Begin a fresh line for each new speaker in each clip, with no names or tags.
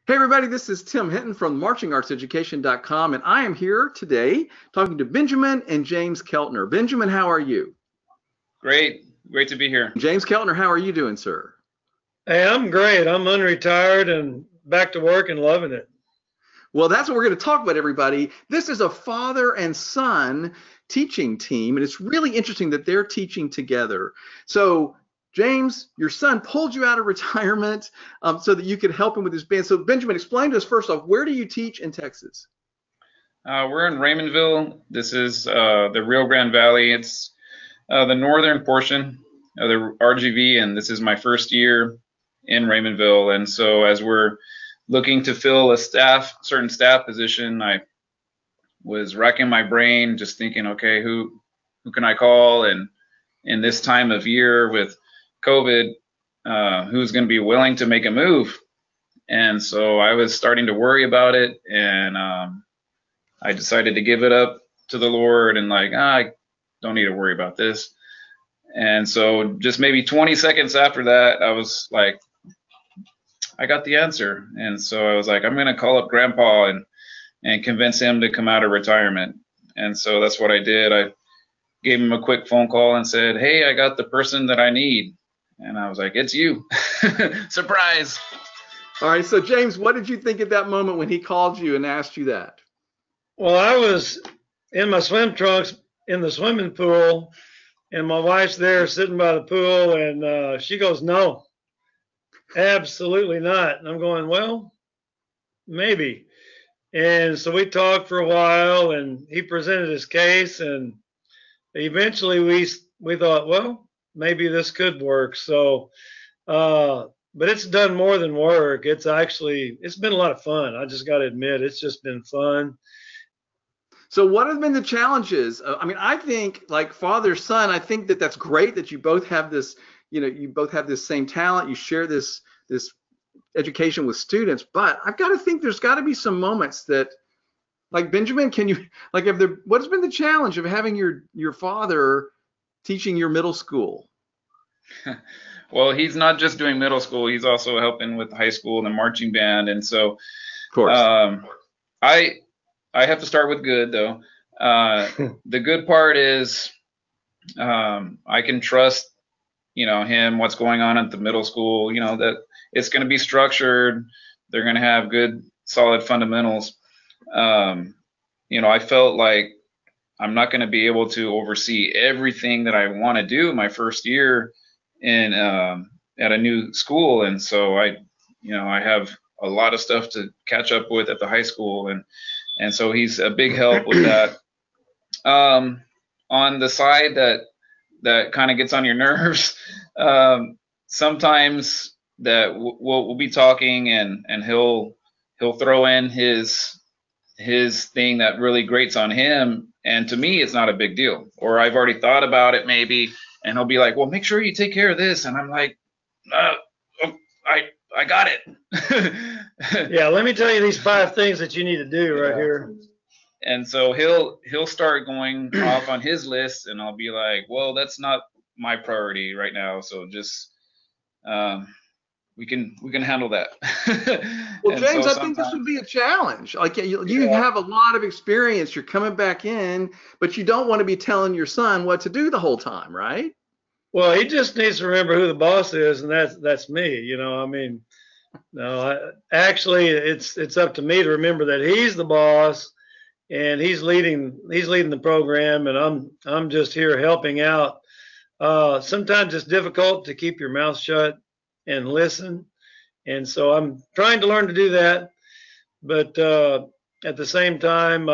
Hey everybody, this is Tim Hinton from marchingartseducation.com, and I am here today talking to Benjamin and James Keltner. Benjamin, how are you?
Great to be here.
James Keltner, how are you doing, sir?
Hey, I'm great. I'm unretired and back to work and loving it.
Well, that's what we're going to talk about, everybody. This is a father and son teaching team, and it's really interesting that they're teaching together. So, James, your son pulled you out of retirement so that you could help him with his band. So, Benjamin, explain to us first off, where do you teach in Texas?
We're in Raymondville. This is the Rio Grande Valley. It's the northern portion of the RGV, and this is my first year in Raymondville. And so as we're looking to fill a certain staff position, I was racking my brain just thinking, okay, who can I call? And in this time of year with COVID, who's going to be willing to make a move? And so I was starting to worry about it, and I decided to give it up to the Lord and I don't need to worry about this. And so just maybe 20 seconds after that, I was like, I got the answer. And so I was like, I'm going to call up Grandpa and convince him to come out of retirement. And so that's what I did. I gave him a quick phone call and said, hey, I got the person that I need. And I was like, it's you. Surprise.
All right. So, James, what did you think at that moment when he called you and asked you that?
Well, I was in my swim trunks in the swimming pool, and my wife's there sitting by the pool, and she goes, no, absolutely not. And I'm going, well, maybe. And so we talked for a while, and he presented his case, and eventually we thought, well, maybe this could work. So, but it's done more than work. It's been a lot of fun. I just got to admit, it's just been fun.
So what have been the challenges? I mean, I think like father, son, I think that that's great that you both have this, you both have this same talent. You share this education with students, but I've got to think there's got to be some moments that, like Benjamin, what has been the challenge of having your father teaching your middle school?
Well, he's not just doing middle school. He's also helping with high school and the marching band. And so,
of course,
I have to start with good though. The good part is I can trust, him, what's going on at the middle school, that it's going to be structured. They're going to have good, solid fundamentals. I felt like I'm not going to be able to oversee everything that I want to do my first year in at a new school. And so I have a lot of stuff to catch up with at the high school. And so he's a big help with that. On the side that kind of gets on your nerves, sometimes that we'll be talking and he'll throw in his thing that really grates on him, and to me it's not a big deal, or I've already thought about it maybe, and he'll be like, well, make sure you take care of this, and I'm like, I got it.
Yeah, let me tell you these 5 things that you need to do right here.
And so he'll start going off on his list, and I'll be like, well, that's not my priority right now, so just we can handle that.
Well, James, I think this would be a challenge. Like you have a lot of experience, you're coming back in, but you don't want to be telling your son what to do the whole time, right?
Well, he just needs to remember who the boss is, and that's me. I mean, no, actually, it's up to me to remember that he's the boss, and he's leading the program, and I'm just here helping out. Sometimes it's difficult to keep your mouth shut and listen, and so I'm trying to learn to do that. But at the same time,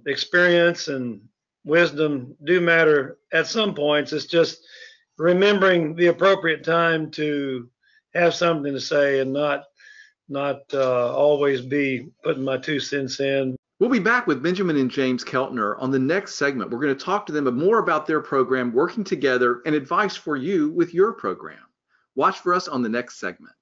experience and wisdom do matter at some points. It's just remembering the appropriate time to have something to say and not always be putting my 2 cents in.
We'll be back with Benjamin and James Keltner on the next segment. We're going to talk to them more about their program, working together, and advice for you with your program. Watch for us on the next segment.